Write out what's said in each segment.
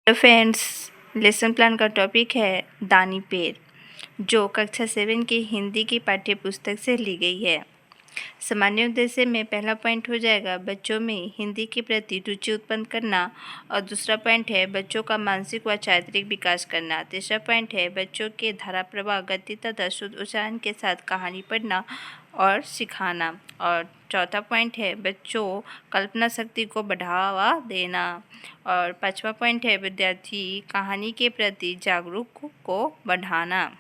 Hello friends, lesson plan का topic है दानी पेड़, जो कक्षा 7 की हिंदी की पाठ्य पुस्तक से ली गई है। सामान्य उद्देश्य में पहला पॉइंट हो जाएगा बच्चों में हिंदी के प्रति रुचि उत्पन्न करना, और दूसरा पॉइंट है बच्चों का मानसिक व चारित्रिक विकास करना। तीसरा पॉइंट है बच्चों के धारा प्रवाह, गति तथा शुद्ध उच्चारण के साथ कहानी पढ़ना और सिखाना। और चौथा पॉइंट है बच्चों कल्पना शक्ति को बढ़ावा देना। और पांचवा पॉइंट है विद्यार्थी कहानी के प्रति जागरूक को बढ़ाना।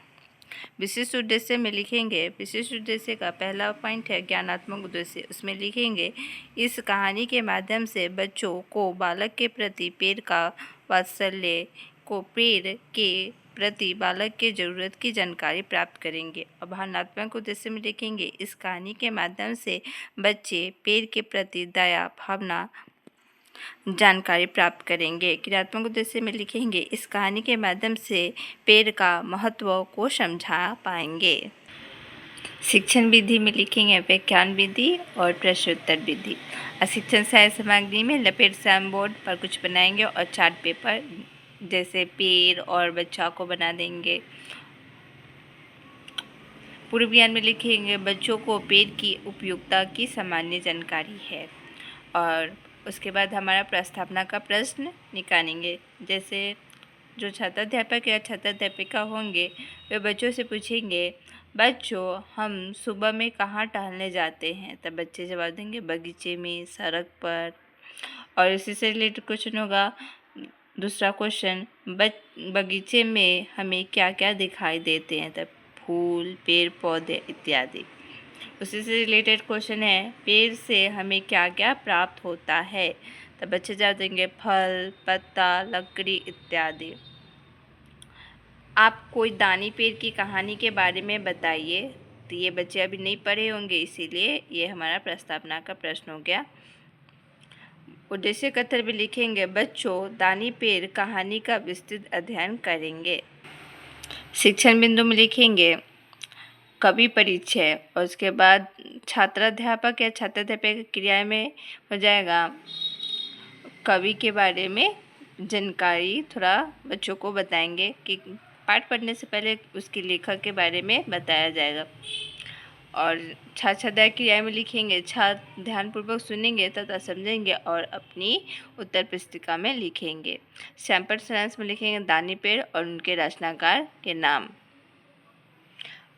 विशिष्ट उद्देश्य में लिखेंगे, विशिष्ट उद्देश्य का पहला पॉइंट है ज्ञानात्मक उद्देश्य। उसमें लिखेंगे इस कहानी के माध्यम से बच्चों को बालक के प्रति पेड़ का वात्सल्य पेड़ के प्रति बालक के ज़रूरत की जानकारी प्राप्त करेंगे। और भावनात्मक उद्देश्य में लिखेंगे इस कहानी के माध्यम से बच्चे पेड़ के प्रति दया भावना जानकारी प्राप्त करेंगे। क्रियात्मक उद्देश्य में लिखेंगे इस कहानी के माध्यम से पेड़ का महत्व को समझा पाएंगे। शिक्षण विधि में लिखेंगे व्याख्यान विधि और प्रश्नोत्तर विधि। शिक्षण सहायक सामग्री में लपेट श्याम बोर्ड पर कुछ बनाएंगे और चार्ट पेपर जैसे पेड़ और बच्चा को बना देंगे। पूर्व ज्ञान में लिखेंगे बच्चों को पेड़ की उपयोगिता की सामान्य जानकारी है। और उसके बाद हमारा प्रस्तावना का प्रश्न निकालेंगे। जैसे जो छात्राध्यापक या छात्राध्यापिका होंगे वे बच्चों से पूछेंगे बच्चों हम सुबह में कहाँ टहलने जाते हैं, तब बच्चे जवाब देंगे बगीचे में, सड़क पर। और इसी से रिलेटेड क्वेश्चन होगा दूसरा क्वेश्चन बगीचे में हमें क्या क्या दिखाई देते हैं, तब फूल पेड़ पौधे इत्यादि। उसी से रिलेटेड क्वेश्चन है पेड़ से हमें क्या क्या प्राप्त होता है, तब बच्चे जवाब देंगे फल पत्ता लकड़ी इत्यादि। आप कोई दानी पेड़ की कहानी के बारे में बताइए। तो ये बच्चे अभी नहीं पढ़े होंगे, इसीलिए ये हमारा प्रस्तावना का प्रश्न हो गया। उद्देश्य कथन भी लिखेंगे बच्चों दानी पेड़ कहानी का विस्तृत अध्ययन करेंगे। शिक्षण बिंदु में लिखेंगे कवि परिचय, और उसके बाद छात्राध्यापक या छात्राध्यापिका क्रिया में हो जाएगा कवि के बारे में जानकारी थोड़ा बच्चों को बताएंगे कि पाठ पढ़ने से पहले उसके लेखक के बारे में बताया जाएगा। और छात्र क्रिया में लिखेंगे छात्र ध्यानपूर्वक सुनेंगे तथा समझेंगे और अपनी उत्तर पुस्तिका में लिखेंगे। सैंपल सारांश में लिखेंगे दानी पेड़ और उनके रचनाकार के नाम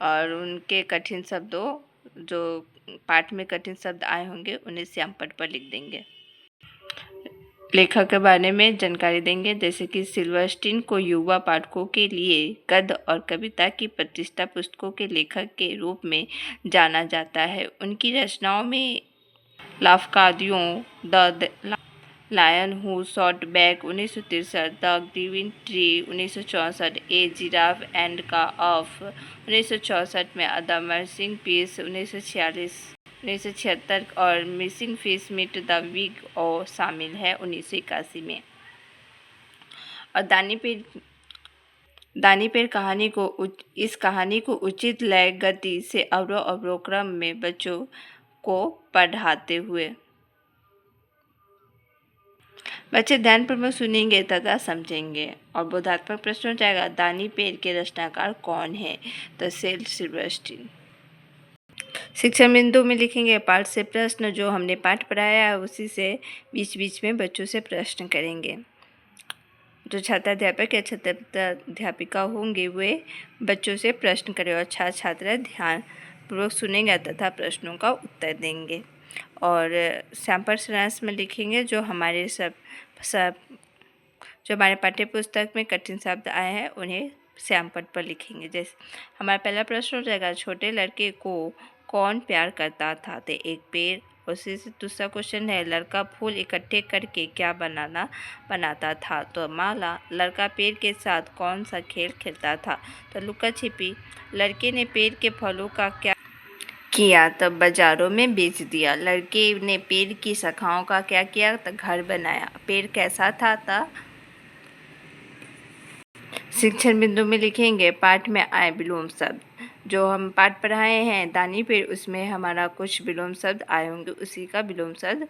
और उनके कठिन शब्दों, जो पाठ में कठिन शब्द आए होंगे उन्हें श्यामपट्ट पर लिख देंगे। लेखक के बारे में जानकारी देंगे जैसे कि सिल्वरस्टीन को युवा पाठकों के लिए गद्य और कविता की प्रतिष्ठा पुस्तकों के लेखक के रूप में जाना जाता है। उनकी रचनाओं में Lafcadio the lion who shot back 1963, the giving tree 1964, a giraffe and का ऑफ 1964 में, द मर्सिंग पीस 1976 और missing piece meet the big और शामिल है 1981 में। और दानी पेड़ कहानी को इस कहानी को उचित लय गति से अवरोह क्रम में बच्चों को पढ़ाते हुए बच्चे ध्यानपूर्वक सुनेंगे तथा समझेंगे। और बोधात्मक प्रश्न हो जाएगा दानी पेड़ के रचनाकार कौन है, तो सेल सिल्वरस्टीन। शिक्षण बिंदु में लिखेंगे पाठ से प्रश्न, जो हमने पाठ पढ़ाया है उसी से बीच बीच में बच्चों से प्रश्न करेंगे। जो छात्राध्यापक या छात्राध्यापिका होंगे वे बच्चों से प्रश्न करें और छात्र ध्यानपूर्वक सुनेंगे तथा प्रश्नों का उत्तर देंगे। और सैंपल सारांश में लिखेंगे जो हमारे पाठ्य पुस्तक में कठिन शब्द आए हैं उन्हें श्यामपट्ट पर लिखेंगे। जैसे हमारा पहला प्रश्न हो जाएगा छोटे लड़के को कौन प्यार करता था, तो एक पेड़। उसी से दूसरा क्वेश्चन है लड़का फूल इकट्ठे करके क्या बनाता था, तो माला। लड़का पेड़ के साथ कौन सा खेल खेलता था, तो लुका छिपी। लड़के ने पेड़ के फलों का क्या किया, तब बाजारों में बेच दिया। लड़के ने पेड़ की शाखाओं का क्या किया, तो घर बनाया। पेड़ कैसा था। शिक्षण बिंदु में लिखेंगे पाठ में आए विलोम शब्द, जो हम पाठ पढ़ाए हैं दानी पेड़ उसमें हमारा कुछ विलोम शब्द आए होंगे, उसी का विलोम शब्द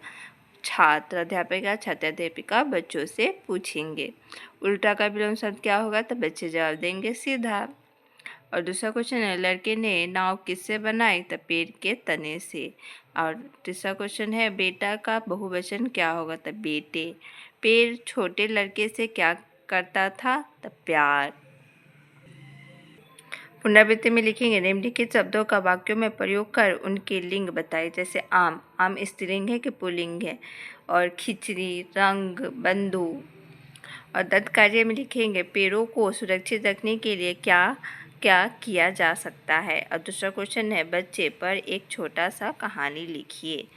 छात्र, अध्यापिका छात्र, अध्यापिका बच्चों से पूछेंगे। उल्टा का विलोम शब्द क्या होगा? तो बच्चे जवाब देंगे सीधा। और दूसरा क्वेश्चन है, लड़के ने नाव किससे बनाई? तो पेड़ के तने से। और तीसरा क्वेश्चन है, बेटा का बहुवचन क्या होगा? तो बेटे। पेड़ छोटे लड़के से क्या करता था? तो प्यार। पुनरावृत्ति में लिखेंगे, निम्नलिखित शब्दों का वाक्यों में प्रयोग कर उनके लिंग बताइए। जैसे आम, आम स्त्रीलिंग है कि पुल्लिंग है? और खिचड़ी, रंग, बंधु। और दत्त कार्य में लिखेंगे, पेड़ों को सुरक्षित रखने के लिए क्या क्या किया जा सकता है? और दूसरा क्वेश्चन है, बच्चे पर एक छोटा सा कहानी लिखिए।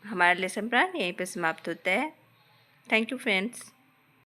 हमारा लेसन प्लान यहीं पर समाप्त होता है। Thank you friends.